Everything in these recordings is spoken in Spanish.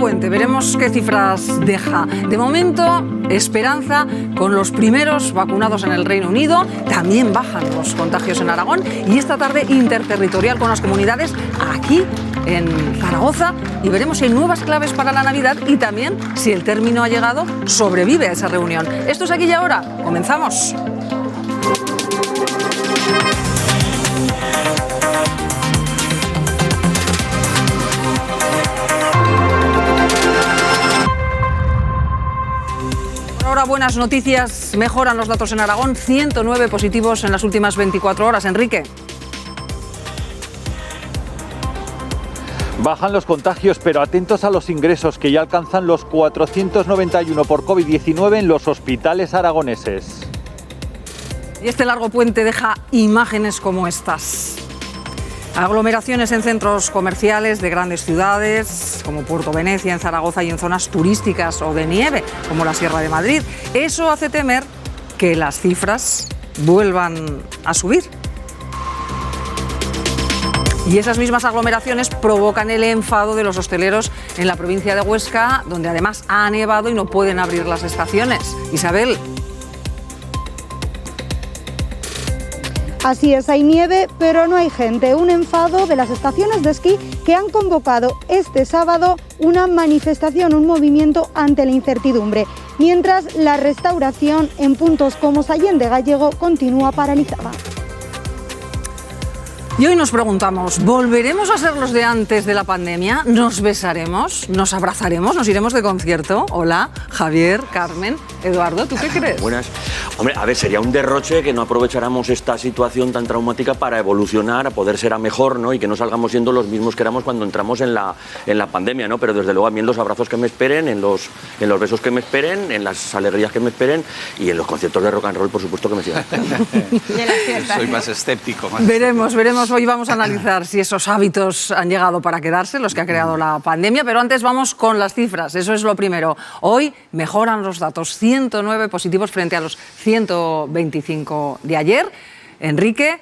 puente, veremos qué cifras deja. De momento, esperanza con los primeros vacunados en el Reino Unido. También bajan los contagios en Aragón. Y esta tarde interterritorial con las comunidades aquí en Zaragoza. Y veremos si hay nuevas claves para la Navidad y también si el término ha llegado, sobrevive a esa reunión. Esto es Aquí y Ahora. Comenzamos. Ahora buenas noticias, mejoran los datos en Aragón, 109 positivos en las últimas 24 horas. Enrique. Bajan los contagios, pero atentos a los ingresos que ya alcanzan los 491 por COVID-19 en los hospitales aragoneses. Y este largo puente deja imágenes como estas. Aglomeraciones en centros comerciales de grandes ciudades, como Puerto Venecia, en Zaragoza, y en zonas turísticas o de nieve, como la Sierra de Madrid. Eso hace temer que las cifras vuelvan a subir. Y esas mismas aglomeraciones provocan el enfado de los hosteleros en la provincia de Huesca, donde además ha nevado y no pueden abrir las estaciones. Isabel. Así es, hay nieve, pero no hay gente. Un enfado de las estaciones de esquí que han convocado este sábado una manifestación, un movimiento ante la incertidumbre. Mientras la restauración en puntos como Sallén de Gallego continúa paralizada. Y hoy nos preguntamos, ¿volveremos a ser los de antes de la pandemia? ¿Nos besaremos? ¿Nos abrazaremos? ¿Nos iremos de concierto? Hola, Javier, Carmen, Eduardo, ¿tú qué crees? Buenas. Hombre, a ver, sería un derroche que no aprovecháramos esta situación tan traumática para evolucionar, a poder ser a mejor, ¿no? Y que no salgamos siendo los mismos que éramos cuando entramos en la pandemia, ¿no? Pero desde luego a mí en los abrazos que me esperen, en los besos que me esperen, en las alegrías que me esperen y en los conciertos de rock and roll, por supuesto, que me sigan. Soy más escéptico. Veremos. Hoy vamos a analizar si esos hábitos han llegado para quedarse, los que ha creado la pandemia, pero antes vamos con las cifras, eso es lo primero. Hoy mejoran los datos, 109 positivos frente a los 125 de ayer. Enrique.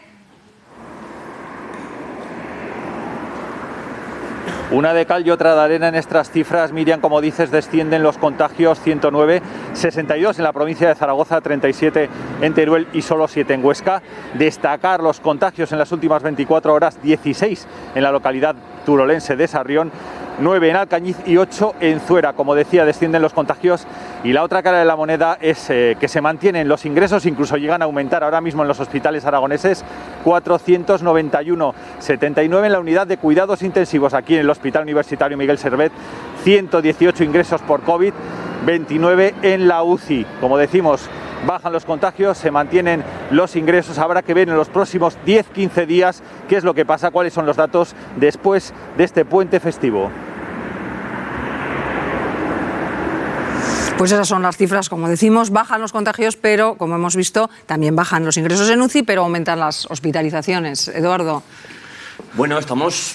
Una de cal y otra de arena en estas cifras. Miriam, como dices, descienden los contagios, 109, 62 en la provincia de Zaragoza, 37 en Teruel y solo 7 en Huesca. Destacar los contagios en las últimas 24 horas, 16 en la localidad turolense de Sarrión, 9 en Alcañiz y 8 en Zuera. Como decía, descienden los contagios y la otra cara de la moneda es que se mantienen los ingresos, incluso llegan a aumentar ahora mismo en los hospitales aragoneses, 491, 79 en la unidad de cuidados intensivos aquí en el Hospital Universitario Miguel Servet, 118 ingresos por COVID, 29 en la UCI. Como decimos, bajan los contagios, se mantienen los ingresos. Habrá que ver en los próximos 10-15 días qué es lo que pasa, cuáles son los datos después de este puente festivo. Pues esas son las cifras, como decimos, bajan los contagios, pero como hemos visto, también bajan los ingresos en UCI, pero aumentan las hospitalizaciones. Eduardo. Bueno, estamos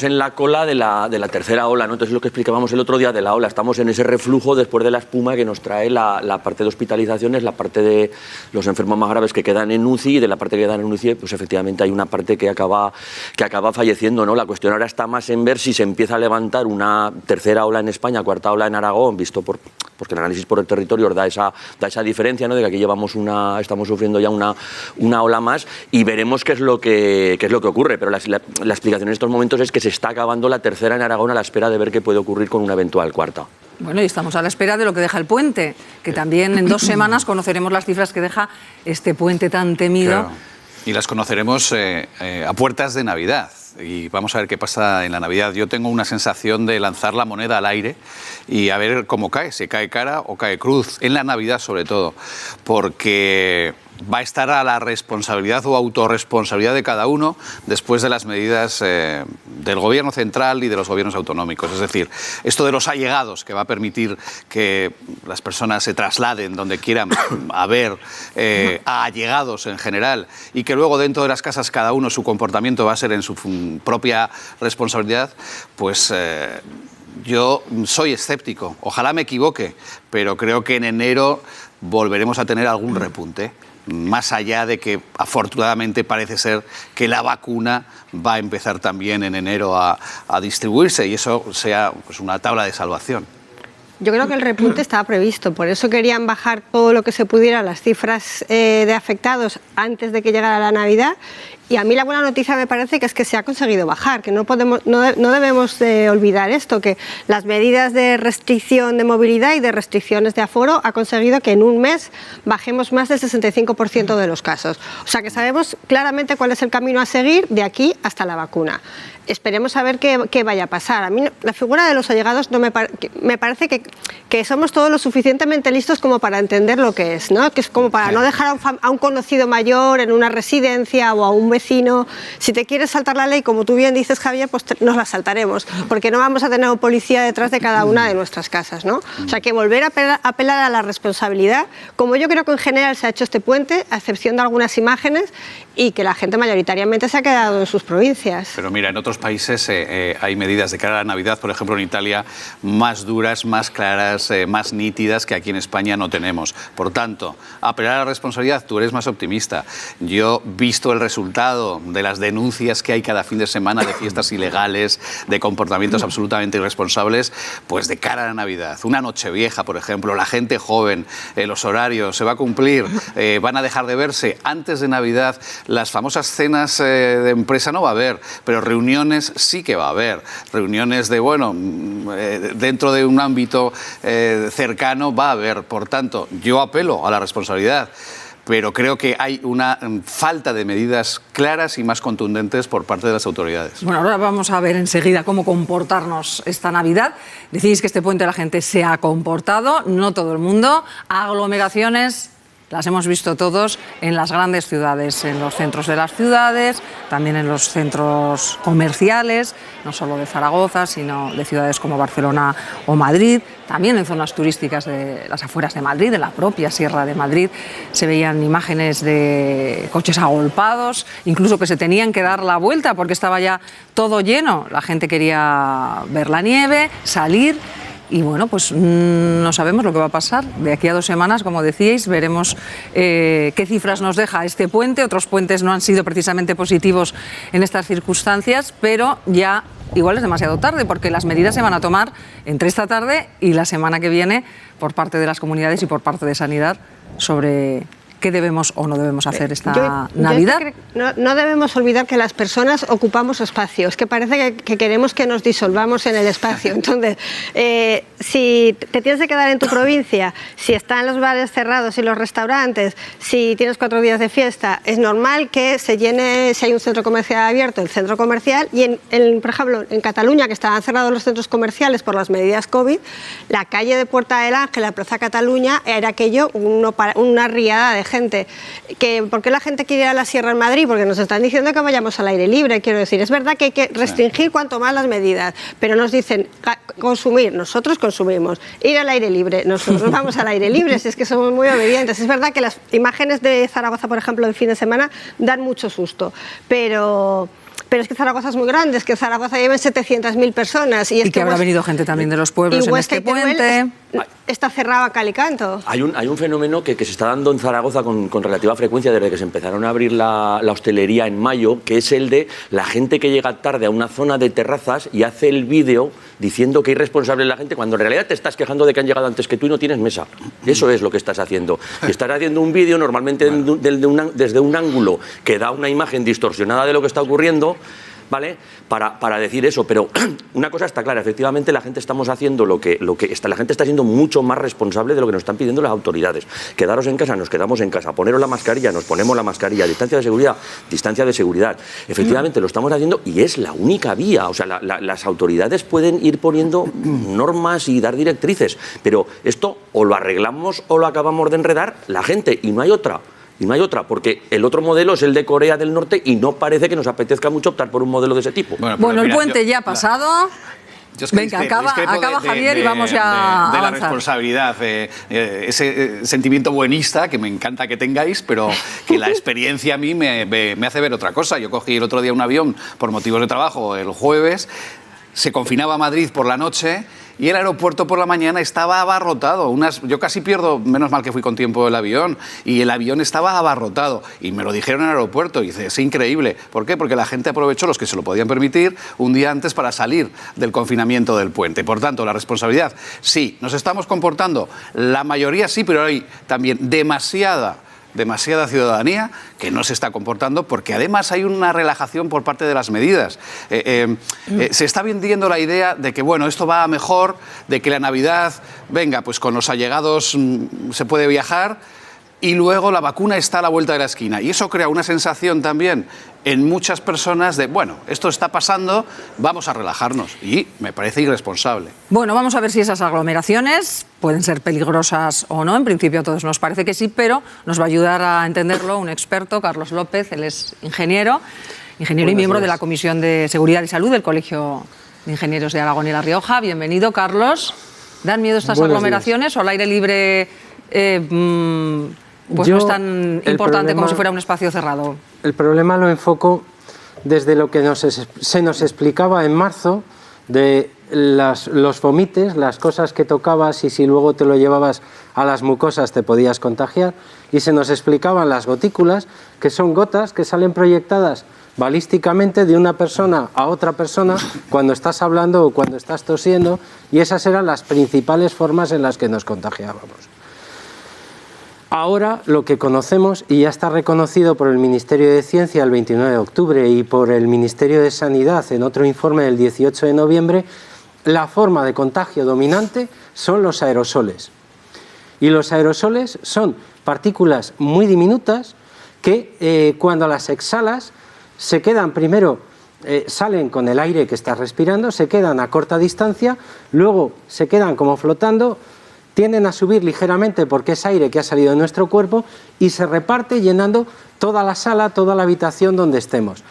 en la cola de la tercera ola, ¿no? Entonces lo que explicábamos el otro día de la ola, estamos en ese reflujo después de la espuma que nos trae la parte de hospitalizaciones, la parte de los enfermos más graves que quedan en UCI, y de la parte que quedan en UCI, pues efectivamente hay una parte que acaba falleciendo, ¿no? La cuestión ahora está más en ver si se empieza a levantar una tercera ola en España, cuarta ola en Aragón, visto porque el análisis por el territorio da esa diferencia, ¿no? De que aquí estamos sufriendo ya una ola más, y veremos qué es lo que ocurre, pero la explicación en estos momentos es que se está acabando la tercera en Aragón a la espera de ver qué puede ocurrir con una eventual cuarta. Bueno, y estamos a la espera de lo que deja el puente, que también en 2 semanas conoceremos las cifras que deja este puente tan temido. Claro. Y las conoceremos a puertas de Navidad. Y vamos a ver qué pasa en la Navidad. Yo tengo una sensación de lanzar la moneda al aire y a ver cómo cae, si cae cara o cae cruz, en la Navidad sobre todo, porque va a estar a la responsabilidad o autorresponsabilidad de cada uno después de las medidas del gobierno central y de los gobiernos autonómicos. Es decir, esto de los allegados, que va a permitir que las personas se trasladen donde quieran a ver a allegados en general, y que luego dentro de las casas cada uno su comportamiento va a ser en su propia responsabilidad, pues yo soy escéptico. Ojalá me equivoque, pero creo que en enero volveremos a tener algún repunte. más allá de que afortunadamente parece ser que la vacuna va a empezar también en enero a distribuirse y eso sea pues, una tabla de salvación. Yo creo que el repunte estaba previsto, por eso querían bajar todo lo que se pudiera las cifras de afectados antes de que llegara la Navidad. Y a mí la buena noticia me parece que es que se ha conseguido bajar, que no debemos de olvidar esto, que las medidas de restricción de movilidad y de restricciones de aforo ha conseguido que en un mes bajemos más del 65% de los casos. O sea que sabemos claramente cuál es el camino a seguir de aquí hasta la vacuna. Esperemos a ver qué vaya a pasar. A mí la figura de los allegados no me parece que somos todos lo suficientemente listos como para entender lo que es, ¿no? Que es como para no dejar a un conocido mayor en una residencia o a un vecino. Si te quieres saltar la ley, como tú bien dices, Javier, pues nos la saltaremos, porque no vamos a tener un policía detrás de cada una de nuestras casas, ¿no? O sea que volver a apelar a la responsabilidad, como yo creo que en general se ha hecho este puente, a excepción de algunas imágenes, y que la gente mayoritariamente se ha quedado en sus provincias. Pero mira, en otros países hay medidas de cara a la Navidad, por ejemplo en Italia, más duras, más claras, más nítidas que aquí en España no tenemos. Por tanto, apelar a la responsabilidad, tú eres más optimista. Yo, visto el resultado de las denuncias que hay cada fin de semana de fiestas ilegales, de comportamientos absolutamente irresponsables, pues de cara a la Navidad, una Nochevieja, por ejemplo, la gente joven, los horarios, se va a cumplir, van a dejar de verse antes de Navidad. Las famosas cenas de empresa no va a haber, pero reuniones sí que va a haber. Reuniones de, bueno, dentro de un ámbito cercano va a haber. Por tanto, yo apelo a la responsabilidad, pero creo que hay una falta de medidas claras y más contundentes por parte de las autoridades. Bueno, ahora vamos a ver enseguida cómo comportarnos esta Navidad. Decís que este puente la gente se ha comportado, no todo el mundo. Aglomeraciones las hemos visto todos en las grandes ciudades, en los centros de las ciudades, también en los centros comerciales, no solo de Zaragoza, sino de ciudades como Barcelona o Madrid, también en zonas turísticas de las afueras de Madrid, en la propia Sierra de Madrid, se veían imágenes de coches agolpados, incluso que se tenían que dar la vuelta porque estaba ya todo lleno, la gente quería ver la nieve, salir. Y bueno, pues no sabemos lo que va a pasar. De aquí a 2 semanas, como decíais, veremos qué cifras nos deja este puente. Otros puentes no han sido precisamente positivos en estas circunstancias, pero ya igual es demasiado tarde, porque las medidas se van a tomar entre esta tarde y la semana que viene por parte de las comunidades y por parte de Sanidad sobre qué debemos o no debemos hacer esta Navidad. No debemos olvidar que las personas ocupamos espacios, que parece que queremos que nos disolvamos en el espacio. Entonces, si te tienes que quedar en tu provincia, si están los bares cerrados y los restaurantes, si tienes 4 días de fiesta, es normal que se llene, si hay un centro comercial abierto, el centro comercial, y por ejemplo, en Cataluña, que estaban cerrados los centros comerciales por las medidas COVID, la calle de Puerta del Ángel, la Plaza Cataluña, era aquello una riada de gente. ¿Por qué la gente quiere ir a la Sierra en Madrid? Porque nos están diciendo que vayamos al aire libre, quiero decir. Es verdad que hay que restringir cuanto más las medidas, pero nos dicen consumir, nosotros consumimos. Ir al aire libre, nosotros vamos al aire libre, si es que somos muy obedientes. Es verdad que las imágenes de Zaragoza, por ejemplo, del fin de semana, dan mucho susto, pero es que Zaragoza es muy grande, es que Zaragoza lleva 700.000 personas. Y que habrá venido gente también de los pueblos en este puente. Está cerrado a cal y canto. Hay un fenómeno que se está dando en Zaragoza con relativa frecuencia desde que se empezaron a abrir la hostelería en mayo, que es el de la gente que llega tarde a una zona de terrazas y hace el vídeo diciendo que es irresponsable la gente, cuando en realidad te estás quejando de que han llegado antes que tú y no tienes mesa. Eso es lo que estás haciendo. Y estás haciendo un vídeo normalmente desde un ángulo que da una imagen distorsionada de lo que está ocurriendo, ¿vale? Para decir eso, pero una cosa está clara, efectivamente la gente estamos haciendo la gente está siendo mucho más responsable de lo que nos están pidiendo las autoridades. Quedaros en casa, nos quedamos en casa, poneros la mascarilla, nos ponemos la mascarilla, distancia de seguridad. Efectivamente lo estamos haciendo y es la única vía, o sea, las autoridades pueden ir poniendo normas y dar directrices, pero esto o lo arreglamos o lo acabamos de enredar la gente y no hay otra. Y no hay otra, porque el otro modelo es el de Corea del Norte y no parece que nos apetezca mucho optar por un modelo de ese tipo. Bueno, el puente ya ha pasado. Venga, acaba Javier y vamos ya a de avanzar. La responsabilidad, ese sentimiento buenista que me encanta que tengáis, pero que la experiencia a mí me hace ver otra cosa. Yo cogí el otro día un avión por motivos de trabajo el jueves, se confinaba Madrid por la noche y el aeropuerto por la mañana estaba abarrotado. Yo casi pierdo, menos mal que fui con tiempo el avión, y el avión estaba abarrotado. Y me lo dijeron en el aeropuerto, y dice, es increíble. ¿Por qué? Porque la gente aprovechó, los que se lo podían permitir, un día antes para salir del confinamiento del puente. Por tanto, la responsabilidad, sí, nos estamos comportando, la mayoría sí, pero hay también demasiada ciudadanía que no se está comportando, porque además hay una relajación por parte de las medidas. Se está vendiendo la idea de que, bueno, esto va a mejor, de que la Navidad, venga, pues con los allegados se puede viajar, y luego la vacuna está a la vuelta de la esquina. Y eso crea una sensación también en muchas personas de, bueno, esto está pasando, vamos a relajarnos. Y me parece irresponsable. Bueno, vamos a ver si esas aglomeraciones pueden ser peligrosas o no. En principio a todos nos parece que sí, pero nos va a ayudar a entenderlo un experto, Carlos López. Él es ingeniero y miembro de la Comisión de Seguridad y Salud del Colegio de Ingenieros de Aragón y La Rioja. Bienvenido, Carlos. ¿Dan miedo estas aglomeraciones o al aire libre pues no es tan importante como si fuera un espacio cerrado? El problema lo enfoco desde lo que se nos explicaba en marzo, de los vomites, las cosas que tocabas y si luego te lo llevabas a las mucosas te podías contagiar, y se nos explicaban las gotículas, que son gotas que salen proyectadas balísticamente de una persona a otra persona cuando estás hablando o cuando estás tosiendo, y esas eran las principales formas en las que nos contagiábamos. Ahora lo que conocemos, y ya está reconocido por el Ministerio de Ciencia el 29 de octubre y por el Ministerio de Sanidad en otro informe del 18 de noviembre, la forma de contagio dominante son los aerosoles. Y los aerosoles son partículas muy diminutas que cuando las exhalas se quedan primero, salen con el aire que estás respirando, se quedan a corta distancia, luego se quedan como flotando, tienden a subir ligeramente porque es aire que ha salido de nuestro cuerpo y se reparte llenando toda la sala, toda la habitación donde estemos.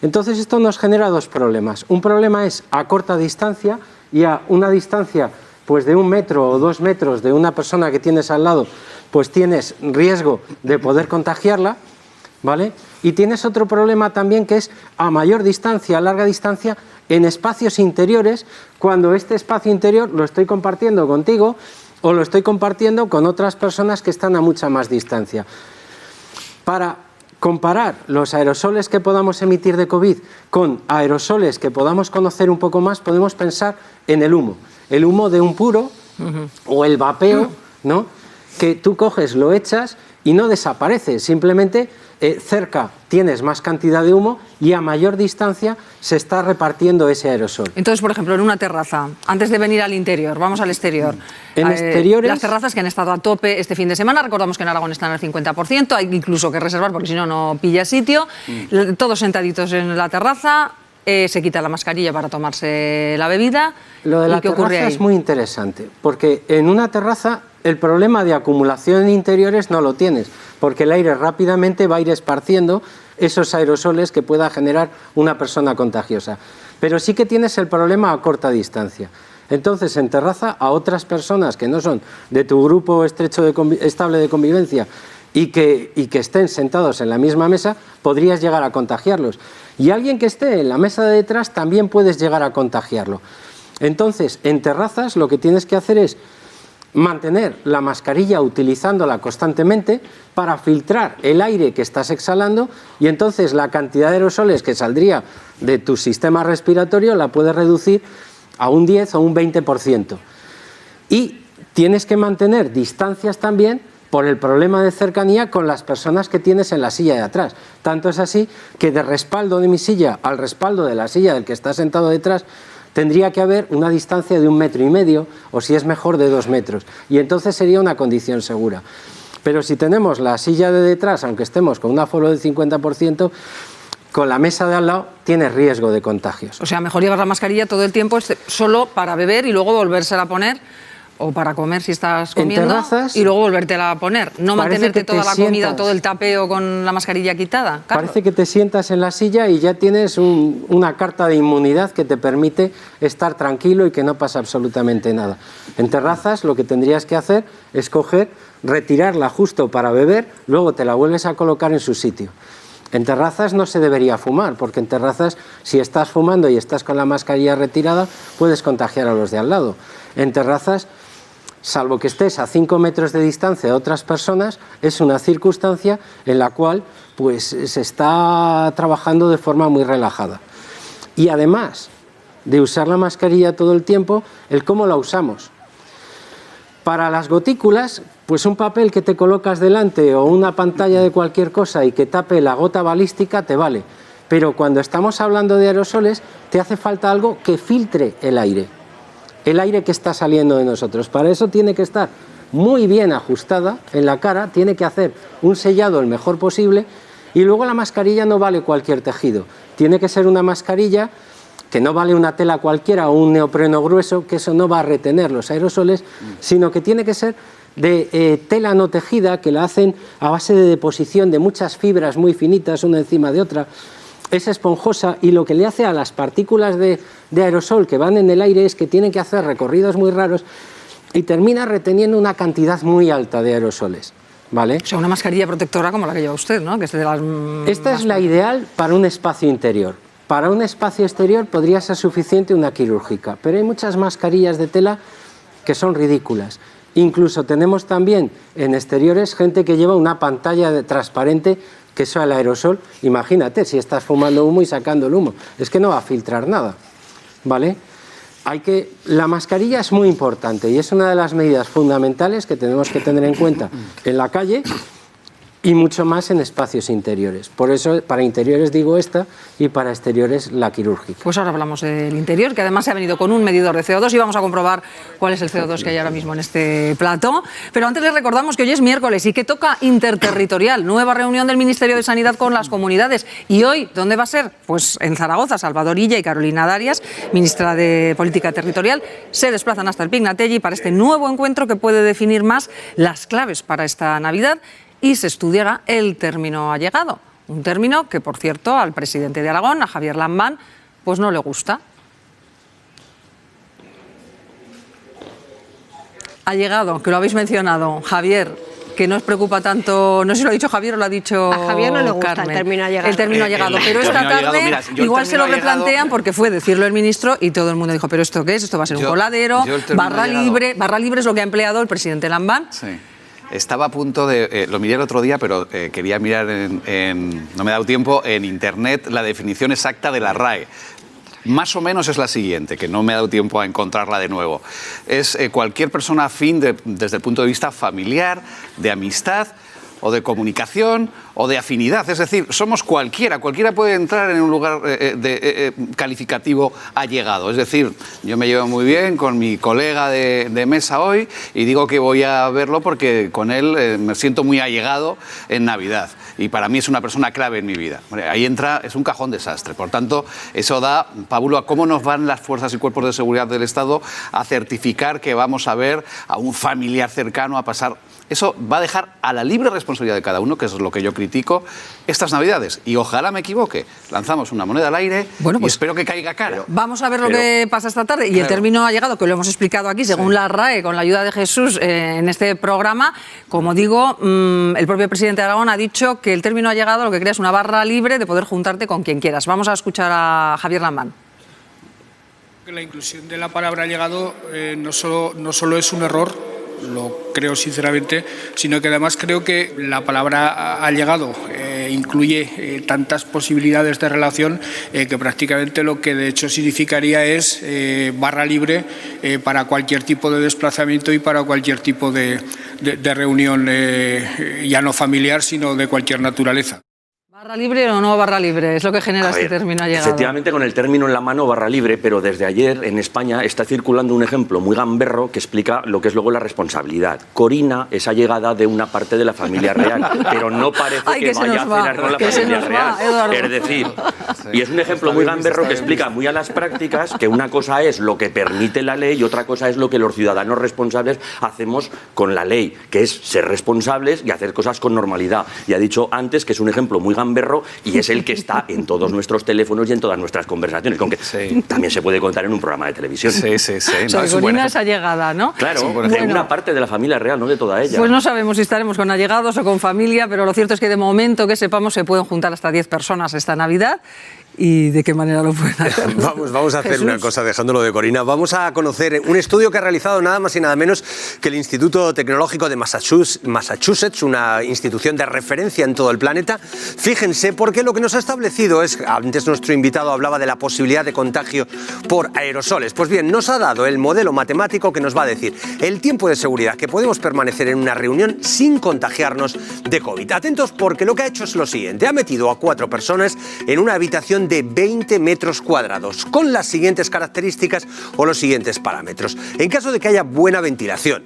Entonces esto nos genera dos problemas. Un problema es a corta distancia, y a una distancia pues de 1 metro o 2 metros de una persona que tienes al lado, pues tienes riesgo de poder contagiarla, ¿vale? Y tienes otro problema también, que es a mayor distancia, a larga distancia, en espacios interiores, cuando este espacio interior lo estoy compartiendo contigo o lo estoy compartiendo con otras personas que están a mucha más distancia. Para comparar los aerosoles que podamos emitir de COVID con aerosoles que podamos conocer un poco más, podemos pensar en el humo de un puro o el vapeo, ¿no? Que tú coges, lo echas y no desaparece, simplemente cerca tienes más cantidad de humo y a mayor distancia se está repartiendo ese aerosol. Entonces, por ejemplo, en una terraza, antes de venir al interior, vamos al exterior. En exteriores, las terrazas que han estado a tope este fin de semana, recordamos que en Aragón están al 50%, hay incluso que reservar porque si no, no pilla sitio. Todos sentaditos en la terraza, se quita la mascarilla para tomarse la bebida. Lo de la terraza es muy interesante, porque en una terraza el problema de acumulación en interiores no lo tienes, porque el aire rápidamente va a ir esparciendo esos aerosoles que pueda generar una persona contagiosa. Pero sí que tienes el problema a corta distancia. Entonces, en terraza, a otras personas que no son de tu grupo estrecho estable de convivencia y que estén sentados en la misma mesa, podrías llegar a contagiarlos. Y alguien que esté en la mesa de detrás también puedes llegar a contagiarlo. Entonces, en terrazas lo que tienes que hacer es mantener la mascarilla utilizándola constantemente para filtrar el aire que estás exhalando, y entonces la cantidad de aerosoles que saldría de tu sistema respiratorio la puedes reducir a un 10 o un 20%. Y tienes que mantener distancias también por el problema de cercanía con las personas que tienes en la silla de atrás. Tanto es así que de respaldo de mi silla al respaldo de la silla del que está sentado detrás tendría que haber una distancia de 1,5 metros, o si es mejor de 2 metros, y entonces sería una condición segura. Pero si tenemos la silla de detrás, aunque estemos con un aforo del 50%, con la mesa de al lado tienes riesgo de contagios. O sea, mejor llevar la mascarilla todo el tiempo solo para beber y luego volvérsela a poner, o para comer si estás comiendo, terrazas, y luego volvértela a poner. No mantenerte toda la comida, todo el tapeo con la mascarilla quitada. Carlos. Parece que te sientas en la silla y ya tienes una carta de inmunidad que te permite estar tranquilo y que no pasa absolutamente nada. En terrazas lo que tendrías que hacer es coger, retirarla justo para beber, luego te la vuelves a colocar en su sitio. En terrazas no se debería fumar, porque en terrazas, si estás fumando y estás con la mascarilla retirada, puedes contagiar a los de al lado. En terrazas, salvo que estés a 5 metros de distancia de otras personas, es una circunstancia en la cual pues, se está trabajando de forma muy relajada. Y además de usar la mascarilla todo el tiempo, el cómo la usamos. Para las gotículas, pues un papel que te colocas delante o una pantalla de cualquier cosa y que tape la gota balística te vale. Pero cuando estamos hablando de aerosoles, te hace falta algo que filtre el aire que está saliendo de nosotros. Para eso tiene que estar muy bien ajustada en la cara, tiene que hacer un sellado el mejor posible, y luego la mascarilla no vale cualquier tejido. Tiene que ser una mascarilla que no vale una tela cualquiera o un neopreno grueso, que eso no va a retener los aerosoles, sino que tiene que ser de tela no tejida, que la hacen a base de deposición de muchas fibras muy finitas, una encima de otra. Es esponjosa, y lo que le hace a las partículas de aerosol que van en el aire es que tienen que hacer recorridos muy raros y termina reteniendo una cantidad muy alta de aerosoles. ¿Vale? O sea, una mascarilla protectora como la que lleva usted, ¿no? Que es de las Esta es la ideal para un espacio interior. Para un espacio exterior podría ser suficiente una quirúrgica, pero hay muchas mascarillas de tela que son ridículas. Incluso tenemos también en exteriores gente que lleva una pantalla transparente que eso al aerosol. Imagínate si estás fumando humo y sacando el humo, es que no va a filtrar nada, ¿vale? La mascarilla es muy importante y es una de las medidas fundamentales que tenemos que tener en cuenta en la calle y mucho más en espacios interiores. Por eso, para interiores digo esta y para exteriores la quirúrgica. Pues ahora hablamos del interior, que además se ha venido con un medidor de CO2 y vamos a comprobar cuál es el CO2 que hay ahora mismo en este plató. Pero antes les recordamos que hoy es miércoles y que toca interterritorial, nueva reunión del Ministerio de Sanidad con las comunidades. Y hoy, ¿dónde va a ser? Pues en Zaragoza. Salvador Illa y Carolina Darias, ministra de Política Territorial, se desplazan hasta el Pignatelli para este nuevo encuentro que puede definir más las claves para esta Navidad. Y se estudiará el término allegado, un término que, por cierto, al presidente de Aragón, a Javier Lambán, pues no le gusta. Allegado, que lo habéis mencionado, Javier, que no os preocupa tanto, no sé si lo ha dicho Javier o lo ha dicho a Javier no le gusta Carmen, el término allegado. El término allegado, pero esta tarde mira, igual se lo replantean porque fue decirlo el ministro y todo el mundo dijo, ¿pero esto qué es? Esto va a ser un coladero, barra libre es lo que ha empleado el presidente Lambán. Sí. Estaba a punto de... lo miré el otro día, pero quería mirar no me ha dado tiempo, en Internet la definición exacta de la RAE. Más o menos es la siguiente, que no me ha dado tiempo a encontrarla de nuevo. Es cualquier persona afín desde el punto de vista familiar, de amistad o de comunicación o de afinidad. Es decir, somos cualquiera puede entrar en un lugar calificativo allegado. Es decir, yo me llevo muy bien con mi colega de mesa hoy y digo que voy a verlo porque con él me siento muy allegado en Navidad. Y para mí es una persona clave en mi vida. Ahí entra, es un cajón desastre. Por tanto, eso da pábulo a cómo nos van las fuerzas y cuerpos de seguridad del Estado a certificar que vamos a ver a un familiar cercano a pasar. Eso va a dejar a la libre responsabilidad de cada uno, que es lo que yo critico, estas Navidades. Y ojalá me equivoque. Lanzamos una moneda al aire y espero que caiga cara. Vamos a ver lo que pasa esta tarde. Y el término allegado, que lo hemos explicado aquí, según la RAE, con la ayuda de Jesús, en este programa, como digo, el propio presidente de Aragón ha dicho que el término allegado lo que crea es una barra libre de poder juntarte con quien quieras. Vamos a escuchar a Javier Lambán. La inclusión de la palabra allegado no solo es un error, lo creo sinceramente, sino que además creo que la palabra allegado incluye tantas posibilidades de relación que prácticamente lo que de hecho significaría es barra libre para cualquier tipo de desplazamiento y para cualquier tipo de reunión, ya no familiar, sino de cualquier naturaleza. ¿Barra libre o no barra libre? Es lo que genera este término allegado. Efectivamente, con el término en la mano, barra libre, pero desde ayer en España está circulando un ejemplo muy gamberro que explica lo que es luego la responsabilidad. Corina es allegada de una parte de la familia real, pero no parece que vaya a cenar con la familia real. Es decir, y es un ejemplo muy gamberro que explica muy a las prácticas que una cosa es lo que permite la ley y otra cosa es lo que los ciudadanos responsables hacemos con la ley, que es ser responsables y hacer cosas con normalidad. Y ha dicho antes que es un ejemplo muy gamberro gamberro y es el que está en todos nuestros teléfonos y en todas nuestras conversaciones, aunque también se puede contar en un programa de televisión. O sea, Corina es allegada, ¿no? Claro, de una parte de la familia real, no de toda ella. Pues no sabemos si estaremos con allegados o con familia, pero lo cierto es que de momento, que sepamos, se pueden juntar hasta 10 personas esta Navidad. ¿Y de qué manera lo pueden hacer? Vamos a hacer Jesús. una cosa, dejándolo de Corina. Vamos a conocer un estudio que ha realizado nada más y nada menos que el Instituto Tecnológico de Massachusetts, una institución de referencia en todo el planeta. Fíjense, porque lo que nos ha establecido es, antes nuestro invitado hablaba de la posibilidad de contagio por aerosoles. Pues bien, nos ha dado el modelo matemático que nos va a decir el tiempo de seguridad que podemos permanecer en una reunión sin contagiarnos de COVID. Atentos, porque lo que ha hecho es lo siguiente. Ha metido a 4 personas en una habitación de 20 metros cuadrados, con las siguientes características o los siguientes parámetros. En caso de que haya buena ventilación,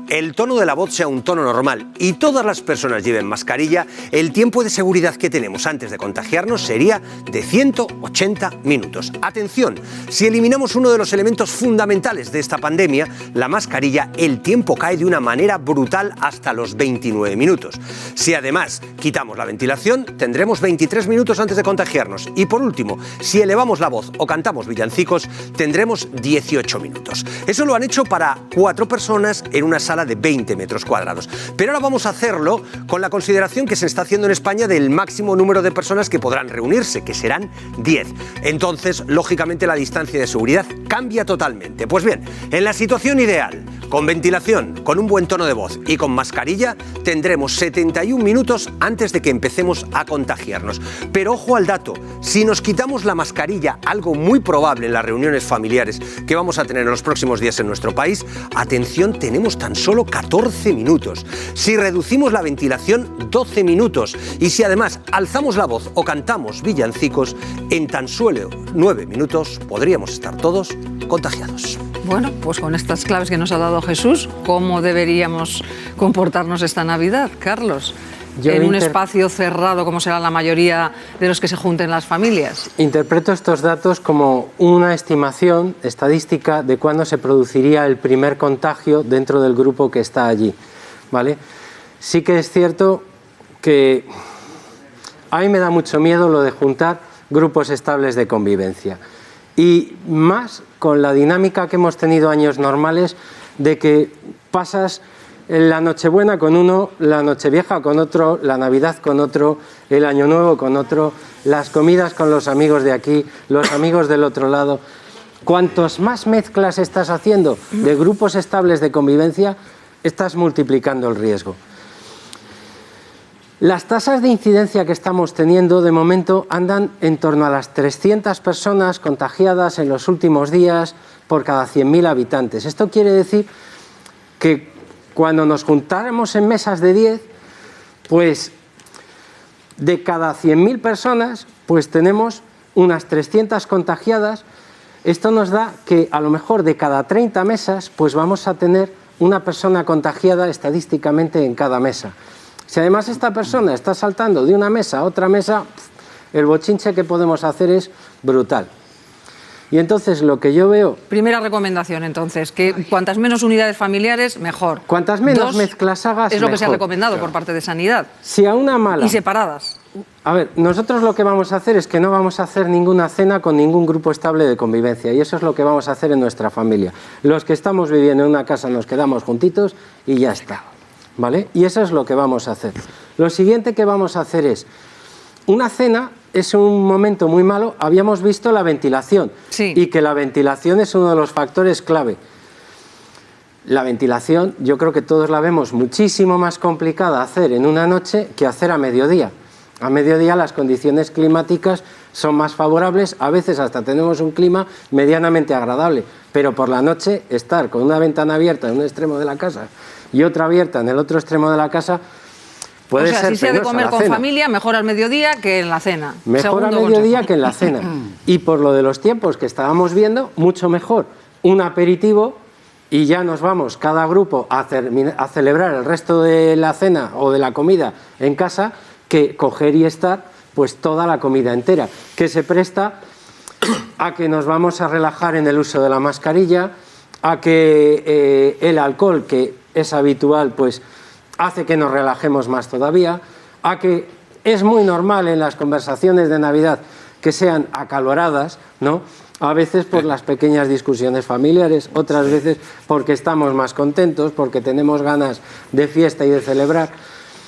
el tono de la voz sea un tono normal y todas las personas lleven mascarilla, el tiempo de seguridad que tenemos antes de contagiarnos sería de 180 minutos. Atención, si eliminamos uno de los elementos fundamentales de esta pandemia, la mascarilla, el tiempo cae de una manera brutal hasta los 29 minutos. Si además quitamos la ventilación, tendremos 23 minutos antes de contagiarnos. Y por último, si elevamos la voz o cantamos villancicos, tendremos 18 minutos. Eso lo han hecho para 4 personas en una sala de 20 metros cuadrados. Pero ahora vamos a hacerlo con la consideración que se está haciendo en España del máximo número de personas que podrán reunirse, que serán 10. Entonces, lógicamente, la distancia de seguridad cambia totalmente. Pues bien, en la situación ideal, con ventilación, con un buen tono de voz y con mascarilla, tendremos 71 minutos antes de que empecemos a contagiarnos. Pero ojo al dato, si nos quitamos la mascarilla, algo muy probable en las reuniones familiares que vamos a tener en los próximos días en nuestro país, atención, tenemos tan solo 14 minutos. Si reducimos la ventilación, 12 minutos. Y si además alzamos la voz o cantamos villancicos, en tan solo 9 minutos podríamos estar todos contagiados. Bueno, pues con estas claves que nos ha dado Jesús, ¿cómo deberíamos comportarnos esta Navidad, Carlos? En un espacio cerrado, como será la mayoría de los que se junten las familias. Interpreto estos datos como una estimación estadística de cuándo se produciría el primer contagio dentro del grupo que está allí, ¿vale? Sí que es cierto que a mí me da mucho miedo lo de juntar grupos estables de convivencia. Y más con la dinámica que hemos tenido años normales de que pasas la Nochebuena con uno, la Nochevieja con otro, la Navidad con otro, el Año Nuevo con otro, las comidas con los amigos de aquí, los amigos del otro lado. Cuantos más mezclas estás haciendo de grupos estables de convivencia, estás multiplicando el riesgo. Las tasas de incidencia que estamos teniendo de momento andan en torno a las 300 personas contagiadas en los últimos días por cada 100.000 habitantes. Esto quiere decir que cuando nos juntáramos en mesas de 10, pues de cada 100.000 personas, pues tenemos unas 300 contagiadas. Esto nos da que a lo mejor de cada 30 mesas, pues vamos a tener una persona contagiada estadísticamente en cada mesa. Si además esta persona está saltando de una mesa a otra mesa, el bochinche que podemos hacer es brutal. Y entonces lo que yo veo... Primera recomendación, entonces, que cuantas menos unidades familiares, mejor. Cuantas menos mezclas hagas, es lo que mejor. se ha recomendado por parte de Sanidad. Si a una mala... Y separadas. A ver, nosotros lo que vamos a hacer es que no vamos a hacer ninguna cena con ningún grupo estable de convivencia, y eso es lo que vamos a hacer en nuestra familia. Los que estamos viviendo en una casa nos quedamos juntitos y ya está, ¿vale? Y eso es lo que vamos a hacer. Lo siguiente que vamos a hacer es... Una cena es un momento muy malo. Habíamos visto la ventilación, sí, y que la ventilación es uno de los factores clave. La ventilación, yo creo que todos la vemos muchísimo más complicada hacer en una noche que hacer a mediodía. A mediodía las condiciones climáticas son más favorables, a veces hasta tenemos un clima medianamente agradable, pero por la noche estar con una ventana abierta en un extremo de la casa y otra abierta en el otro extremo de la casa... Puede ser si se ha de comer con familia, mejor al mediodía que en la cena. Mejor al mediodía que en la cena. Y por lo de los tiempos que estábamos viendo, mucho mejor un aperitivo y ya nos vamos cada grupo a celebrar el resto de la cena o de la comida en casa, que coger y estar pues toda la comida entera, que se presta a que nos vamos a relajar en el uso de la mascarilla, a que el alcohol, que es habitual, pues hace que nos relajemos más todavía, a que Es muy normal en las conversaciones de Navidad que sean acaloradas, ¿no? A veces por las pequeñas discusiones familiares, otras veces porque estamos más contentos, porque tenemos ganas de fiesta y de celebrar.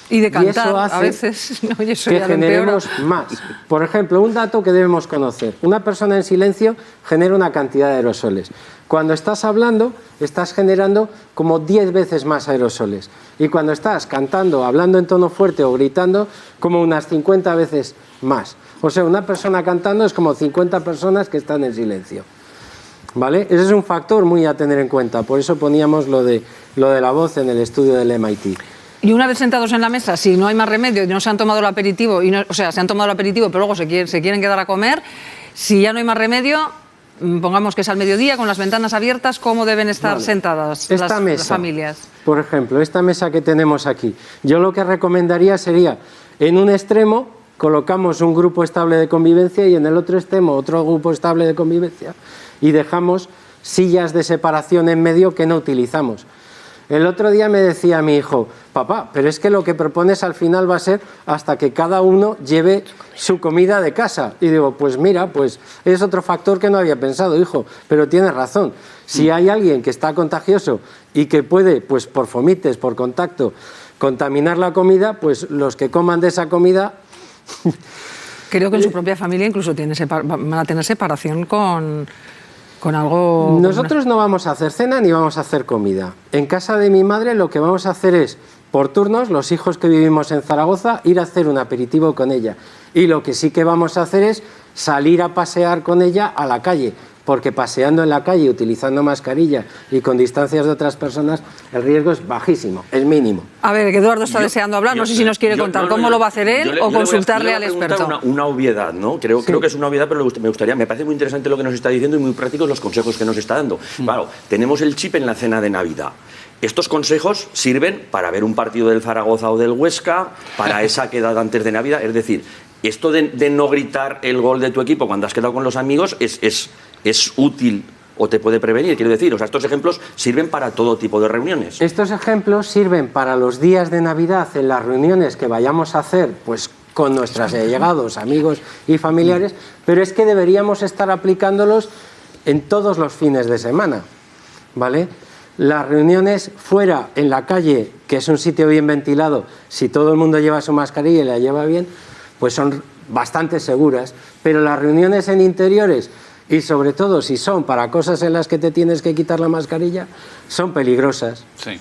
Y de cantar, y eso hace a veces, no, y eso que ya lo generemos empeora. más. Por ejemplo, un dato que debemos conocer. Una persona en silencio genera una cantidad de aerosoles. Cuando estás hablando, estás generando como 10 veces más aerosoles. Y cuando estás cantando, hablando en tono fuerte o gritando, como unas 50 veces más. O sea, una persona cantando es como 50 personas que están en silencio. ¿Vale? Ese es un factor muy a tener en cuenta. Por eso poníamos lo de la voz en el estudio del MIT. Y una vez sentados en la mesa, si no hay más remedio y no se han tomado el aperitivo, o sea, se han tomado el aperitivo pero luego se quieren quedar a comer, si ya no hay más remedio, pongamos que es al mediodía, con las ventanas abiertas, ¿cómo deben estar sentadas las familias? Por ejemplo, esta mesa que tenemos aquí, yo lo que recomendaría sería, en un extremo colocamos un grupo estable de convivencia y en el otro extremo otro grupo estable de convivencia y dejamos sillas de separación en medio que no utilizamos. El otro día me decía mi hijo, papá, pero es que lo que propones al final va a ser hasta que cada uno lleve su comida de casa. Y digo, pues mira, pues es otro factor que no había pensado, hijo, pero tienes razón. Si hay alguien que está contagioso y que puede, pues por fomites, por contacto, contaminar la comida, pues los que coman de esa comida... Creo que en su propia familia incluso van a tener separación con algo... Nosotros no vamos a hacer cena ni vamos a hacer comida. En casa de mi madre lo que vamos a hacer es, por turnos, los hijos que vivimos en Zaragoza, ir a hacer un aperitivo con ella. Y lo que sí que vamos a hacer es salir a pasear con ella a la calle, porque paseando en la calle, utilizando mascarilla y con distancias de otras personas, el riesgo es bajísimo, es mínimo. A ver, que Eduardo está deseando hablar, no sé si nos quiere contar cómo lo va a hacer él o consultarle al experto. Una obviedad, ¿no? Creo que es una obviedad, pero me parece muy interesante lo que nos está diciendo y muy prácticos los consejos que nos está dando. Claro, tenemos el chip en la cena de Navidad. Estos consejos sirven para ver un partido del Zaragoza o del Huesca, para esa quedada antes de Navidad, es decir, esto de no gritar el gol de tu equipo cuando has quedado con los amigos es útil o te puede prevenir, quiero decir. O sea, estos ejemplos sirven para todo tipo de reuniones. Estos ejemplos sirven para los días de Navidad en las reuniones que vayamos a hacer, pues con nuestros allegados, amigos y familiares, pero es que deberíamos estar aplicándolos en todos los fines de semana, ¿vale? Las reuniones fuera, en la calle, que es un sitio bien ventilado, si todo el mundo lleva su mascarilla y la lleva bien, pues son bastante seguras, pero las reuniones en interiores, y sobre todo si son para cosas en las que te tienes que quitar la mascarilla, son peligrosas. Sí.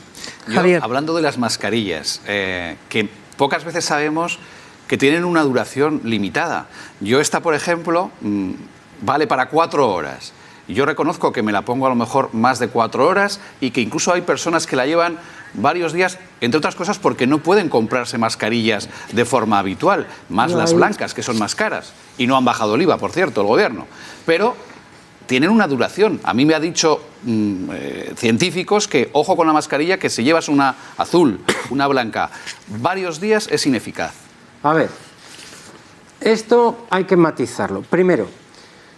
Javier. Hablando de las mascarillas, que pocas veces sabemos que tienen una duración limitada. Yo esta, por ejemplo, vale para 4 horas. Yo reconozco que me la pongo a lo mejor más de 4 horas y que incluso hay personas que la llevan varios días, entre otras cosas porque no pueden comprarse mascarillas de forma habitual, más las blancas, que son más caras. Y no han bajado el IVA, por cierto, el gobierno. Pero tienen una duración. A mí me ha dicho científicos que, ojo con la mascarilla, que si llevas una azul, una blanca, varios días es ineficaz. A ver, esto hay que matizarlo. Primero,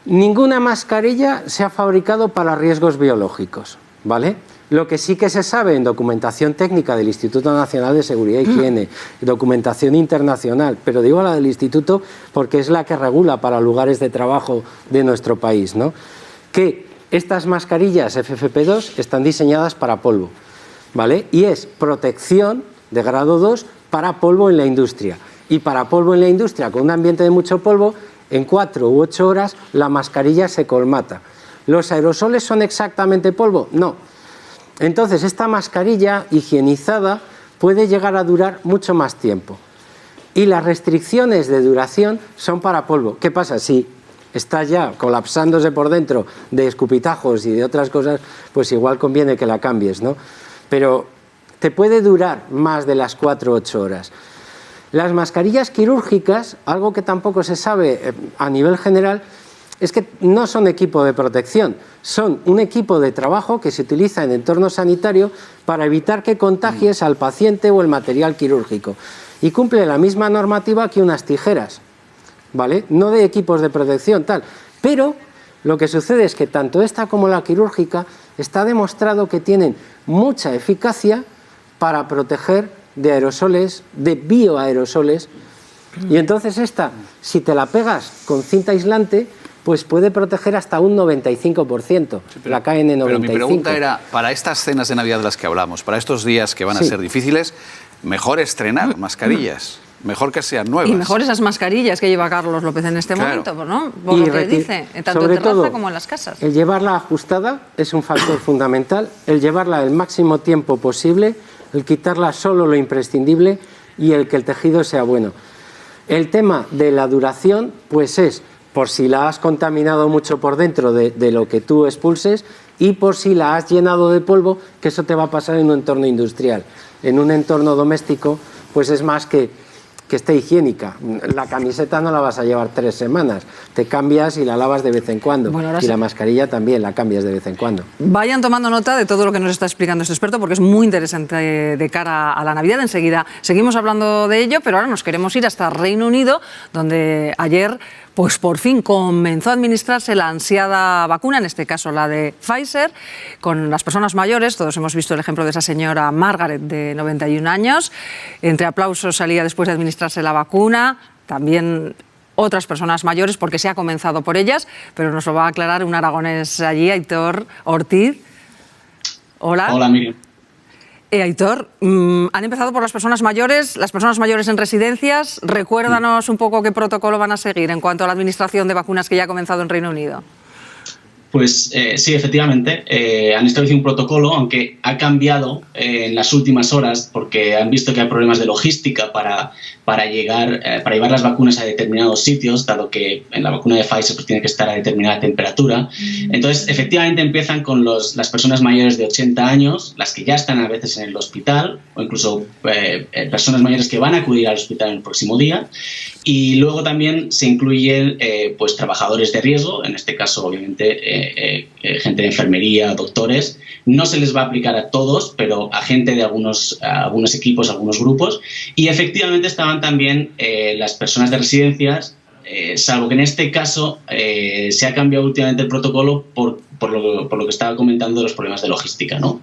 ninguna mascarilla se ha fabricado para riesgos biológicos, ¿vale? Lo que sí que se sabe en documentación técnica del Instituto Nacional de Seguridad y Higiene, documentación internacional, pero digo la del Instituto porque es la que regula para lugares de trabajo de nuestro país, ¿no? Que estas mascarillas FFP2 están diseñadas para polvo, ¿vale? Y es protección de grado 2 para polvo en la industria. Y para polvo en la industria, con un ambiente de mucho polvo, en 4 u 8 horas la mascarilla se colmata. ¿Los aerosoles son exactamente polvo? No. Entonces, esta mascarilla higienizada puede llegar a durar mucho más tiempo. Y las restricciones de duración son para polvo. ¿Qué pasa? Si está ya colapsándose por dentro de escupitajos y de otras cosas, pues igual conviene que la cambies, ¿no? Pero te puede durar más de las 4 u 8 horas. Las mascarillas quirúrgicas, algo que tampoco se sabe a nivel general, es que no son equipo de protección, son un equipo de trabajo que se utiliza en entorno sanitario para evitar que contagies al paciente o el material quirúrgico. Y cumple la misma normativa que unas tijeras, ¿vale? No de equipos de protección, tal. Pero lo que sucede es que tanto esta como la quirúrgica está demostrado que tienen mucha eficacia para proteger de aerosoles, de bioaerosoles, Y entonces esta, si te la pegas con cinta aislante, pues puede proteger hasta un 95%, la KN95. Pero mi pregunta era, para estas cenas de Navidad de las que hablamos, para estos días que van a ser difíciles, mejor estrenar mascarillas. Mejor que sean nuevas. Y mejor esas mascarillas que lleva Carlos López en este momento, ¿no? Por lo que dice, tanto en terraza como en las casas. El llevarla ajustada es un factor fundamental, el llevarla el máximo tiempo posible, el quitarla solo lo imprescindible y el que el tejido sea bueno. El tema de la duración, pues es por si la has contaminado mucho por dentro de lo que tú expulses y por si la has llenado de polvo, que eso te va a pasar en un entorno industrial. En un entorno doméstico, pues es más que esté higiénica. La camiseta no la vas a llevar 3 semanas, te cambias y la lavas de vez en cuando. Bueno, y la mascarilla también la cambias de vez en cuando. Vayan tomando nota de todo lo que nos está explicando este experto, porque es muy interesante de cara a la Navidad. Enseguida seguimos hablando de ello, pero ahora nos queremos ir hasta Reino Unido, donde ayer, pues por fin comenzó a administrarse la ansiada vacuna, en este caso la de Pfizer, con las personas mayores. Todos hemos visto el ejemplo de esa señora Margaret, de 91 años. Entre aplausos salía después de administrarse la vacuna, también otras personas mayores, porque se ha comenzado por ellas, pero nos lo va a aclarar un aragonés allí, Aitor Ortiz. Hola. Hola, Miriam. Aitor, han empezado por las personas mayores en residencias. Recuérdanos un poco qué protocolo van a seguir en cuanto a la administración de vacunas que ya ha comenzado en Reino Unido. Pues sí, efectivamente, han establecido un protocolo, aunque ha cambiado en las últimas horas porque han visto que hay problemas de logística para llevar las vacunas a determinados sitios, dado que en la vacuna de Pfizer pues tiene que estar a determinada temperatura. Entonces, efectivamente empiezan con las personas mayores de 80 años, las que ya están a veces en el hospital, o incluso personas mayores que van a acudir al hospital el próximo día. Y luego también se incluyen pues trabajadores de riesgo, en este caso obviamente gente de enfermería, doctores. No se les va a aplicar a todos, pero a gente de algunos equipos, algunos grupos. Y efectivamente estaban también las personas de residencias, salvo que en este caso se ha cambiado últimamente el protocolo por lo que estaba comentando de los problemas de logística, ¿no?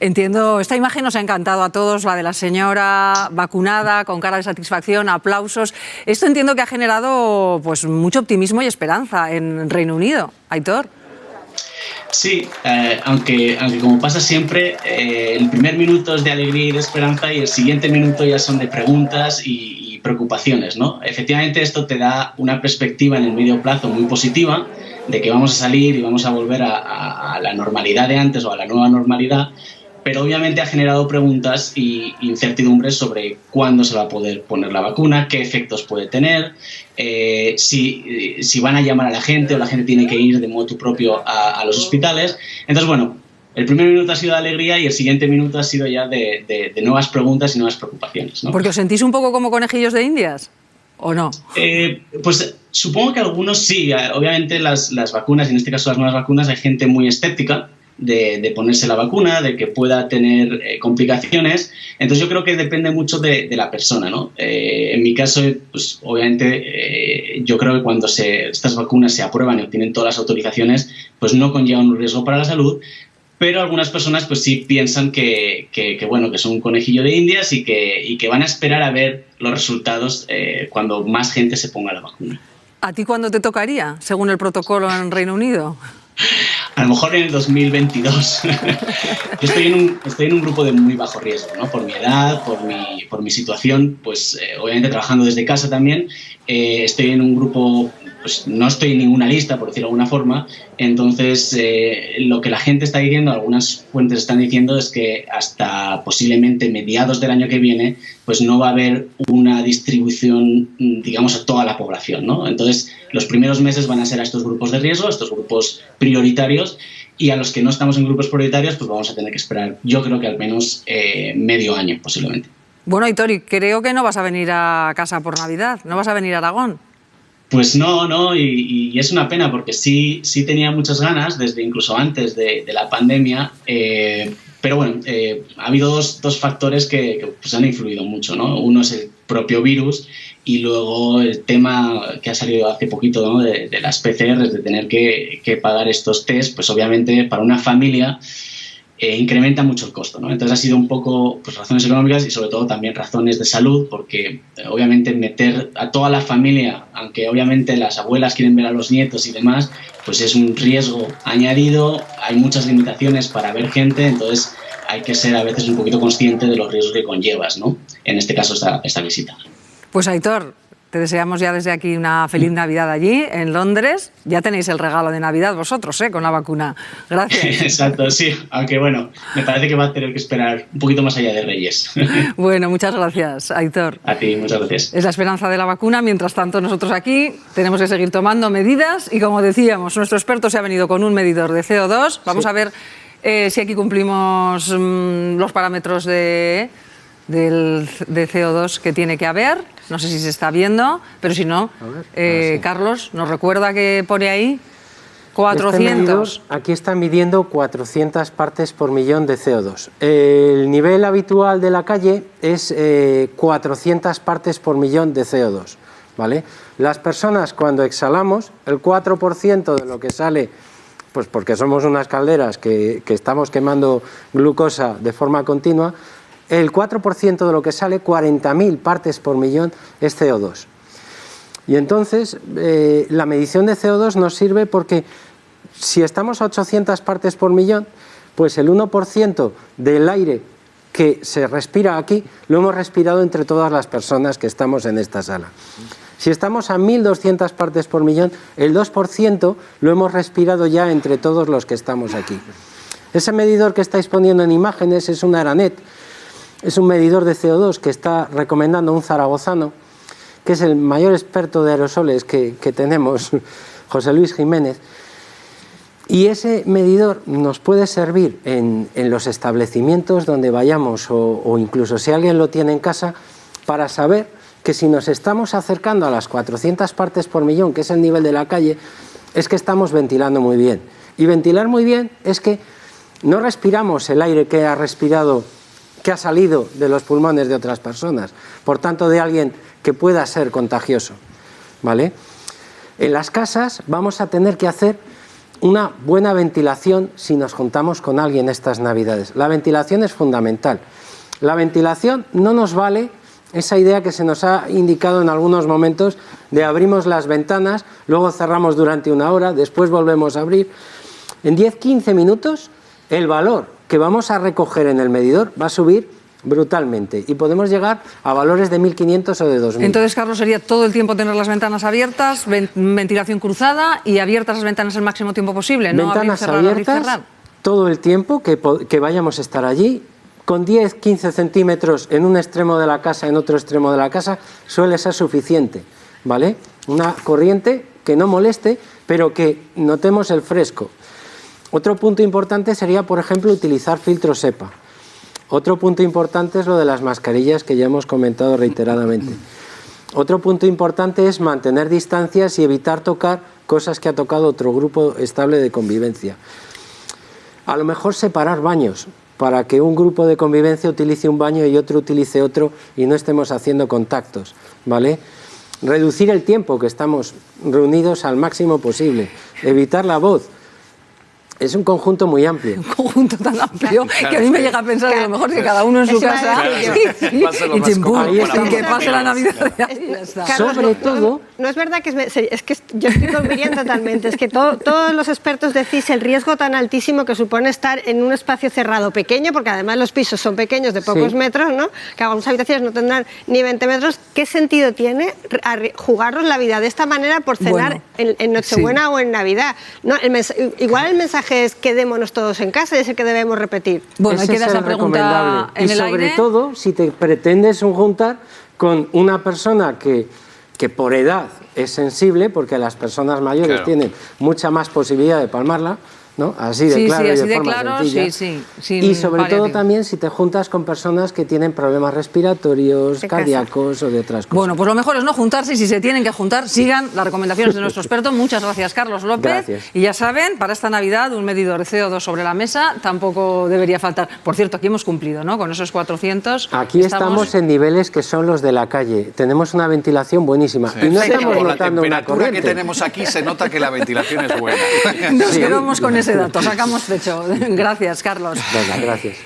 Entiendo, esta imagen nos ha encantado a todos, la de la señora vacunada, con cara de satisfacción, aplausos. Esto entiendo que ha generado pues mucho optimismo y esperanza en Reino Unido. Aitor. Sí, aunque como pasa siempre, el primer minuto es de alegría y de esperanza y el siguiente minuto ya son de preguntas y preocupaciones, ¿no? Efectivamente, esto te da una perspectiva en el medio plazo muy positiva de que vamos a salir y vamos a volver a la normalidad de antes o a la nueva normalidad, pero obviamente ha generado preguntas y incertidumbres sobre cuándo se va a poder poner la vacuna, qué efectos puede tener, si van a llamar a la gente o la gente tiene que ir de motu propio a los hospitales. Entonces, bueno, el primer minuto ha sido de alegría y el siguiente minuto ha sido ya de nuevas preguntas y nuevas preocupaciones, ¿no? ¿Porque os sentís un poco como conejillos de indias o no? Pues supongo que algunos sí. Obviamente las vacunas, en este caso las nuevas vacunas, hay gente muy escéptica de ponerse la vacuna, de que pueda tener complicaciones. Entonces yo creo que depende mucho de la persona, ¿no? En mi caso, pues obviamente yo creo que cuando estas vacunas se aprueban y obtienen todas las autorizaciones, pues no conllevan un riesgo para la salud, pero algunas personas pues sí piensan que son un conejillo de indias y que van a esperar a ver los resultados cuando más gente se ponga la vacuna. ¿A ti cuándo te tocaría, según el protocolo en Reino Unido? A lo mejor en el 2022. Yo estoy en un grupo de muy bajo riesgo, ¿no? Por mi edad, por mi situación, pues obviamente trabajando desde casa también. Estoy en un grupo, pues no estoy en ninguna lista, por decirlo de alguna forma. Entonces, lo que la gente está diciendo, algunas fuentes están diciendo, es que hasta posiblemente mediados del año que viene, pues no va a haber una distribución, digamos, a toda la población, ¿no? Entonces, los primeros meses van a ser a estos grupos de riesgo, a estos grupos prioritarios, y a los que no estamos en grupos prioritarios, pues vamos a tener que esperar, yo creo que al menos medio año, posiblemente. Bueno, Aitor, creo que no vas a venir a casa por Navidad, no vas a venir a Aragón. Pues no, y es una pena porque sí tenía muchas ganas, desde incluso antes de la pandemia, pero bueno, ha habido dos factores que pues han influido mucho, ¿no? Uno es el propio virus y luego el tema que ha salido hace poquito, ¿no? de las PCRs, de tener que pagar estos test, pues obviamente para una familia incrementa mucho el costo, ¿no? Entonces ha sido un poco pues, razones económicas y sobre todo también razones de salud, porque obviamente meter a toda la familia, aunque obviamente las abuelas quieren ver a los nietos y demás, pues es un riesgo añadido, hay muchas limitaciones para ver gente, entonces hay que ser a veces un poquito consciente de los riesgos que conllevas, ¿no? En este caso esta visita. Pues Aitor, te deseamos ya desde aquí una feliz Navidad allí, en Londres. Ya tenéis el regalo de Navidad vosotros, con la vacuna. Gracias. Exacto, sí. Aunque bueno, me parece que va a tener que esperar un poquito más allá de Reyes. Bueno, muchas gracias, Aitor. A ti, muchas gracias. Es la esperanza de la vacuna. Mientras tanto, nosotros aquí tenemos que seguir tomando medidas y, como decíamos, nuestro experto se ha venido con un medidor de CO2. Vamos a ver si aquí cumplimos los parámetros de CO2 que tiene que haber. No sé si se está viendo, pero si no, Carlos, ¿nos recuerda qué pone ahí? 400. Aquí está midiendo 400 partes por millón de CO2. El nivel habitual de la calle es 400 partes por millón de CO2. ¿Vale? Las personas, cuando exhalamos, el 4% de lo que sale, pues porque somos unas calderas que estamos quemando glucosa de forma continua, el 4% de lo que sale, 40.000 partes por millón, es CO2. Y entonces, la medición de CO2 nos sirve porque si estamos a 800 partes por millón, pues el 1% del aire que se respira aquí, lo hemos respirado entre todas las personas que estamos en esta sala. Si estamos a 1.200 partes por millón, el 2% lo hemos respirado ya entre todos los que estamos aquí. Ese medidor que estáis poniendo en imágenes es un Aranet. Es un medidor de CO2 que está recomendando un zaragozano, que es el mayor experto de aerosoles que tenemos, José Luis Jiménez. Y ese medidor nos puede servir en los establecimientos donde vayamos o incluso si alguien lo tiene en casa, para saber que si nos estamos acercando a las 400 partes por millón, que es el nivel de la calle, es que estamos ventilando muy bien. Y ventilar muy bien es que no respiramos el aire que ha salido de los pulmones de otras personas, por tanto de alguien que pueda ser contagioso, ¿vale? En las casas vamos a tener que hacer una buena ventilación si nos juntamos con alguien estas Navidades. La ventilación es fundamental. La ventilación no nos vale esa idea que se nos ha indicado en algunos momentos de abrimos las ventanas, luego cerramos durante una hora, después volvemos a abrir. En 10-15 minutos el valor que vamos a recoger en el medidor va a subir brutalmente y podemos llegar a valores de 1.500 o de 2.000. Entonces, Carlos, sería todo el tiempo tener las ventanas abiertas, ventilación cruzada y abiertas las ventanas el máximo tiempo posible, ¿no? Ventanas abrir, cerrar, abiertas todo el tiempo que vayamos a estar allí, con 10-15 centímetros en un extremo de la casa, en otro extremo de la casa, suele ser suficiente, ¿vale? Una corriente que no moleste, pero que notemos el fresco. Otro punto importante sería, por ejemplo, utilizar filtros EPA. Otro punto importante es lo de las mascarillas que ya hemos comentado reiteradamente. Otro punto importante es mantener distancias y evitar tocar cosas que ha tocado otro grupo estable de convivencia. A lo mejor separar baños para que un grupo de convivencia utilice un baño y otro utilice otro y no estemos haciendo contactos, ¿vale? Reducir el tiempo que estamos reunidos al máximo posible. Evitar la voz. Es un conjunto muy amplio. Un conjunto tan amplio que a mí me llega a pensar que a lo mejor que cada uno en su casa y que pase la Navidad de ahí, ya está. Carlos, Sobre todo... No es verdad que es que yo estoy con Miriam totalmente. Es que todos los expertos decís el riesgo tan altísimo que supone estar en un espacio cerrado pequeño, porque además los pisos son pequeños de pocos metros, ¿no? Que algunas habitaciones no tendrán ni 20 metros. ¿Qué sentido tiene jugarnos la vida de esta manera por cenar en Nochebuena o en Navidad? No, igual el mensaje es quedémonos todos en casa y es el que debemos repetir. Bueno, hay que dar esa pregunta en el aire. Y sobre todo, si te pretendes juntar con una persona que por edad es sensible, porque las personas mayores tienen mucha más posibilidad de palmarla, ¿no? Así de claro y de forma sencilla. Y sobre todo también si te juntas con personas que tienen problemas respiratorios, cardíacos o de otras cosas. Bueno, pues lo mejor es no juntarse y si se tienen que juntar, sigan las recomendaciones de nuestro experto. Muchas gracias, Carlos López. Gracias. Y ya saben, para esta Navidad un medidor de CO2 sobre la mesa tampoco debería faltar. Por cierto, aquí hemos cumplido, ¿no? Con esos 400. Aquí estamos en niveles que son los de la calle. Tenemos una ventilación buenísima. Sí. Y no estamos por la notando una temperatura corriente. que tenemos aquí se nota que la ventilación es buena. Nos quedamos con ese dato, sacamos pecho. Gracias, Carlos. Venga, gracias.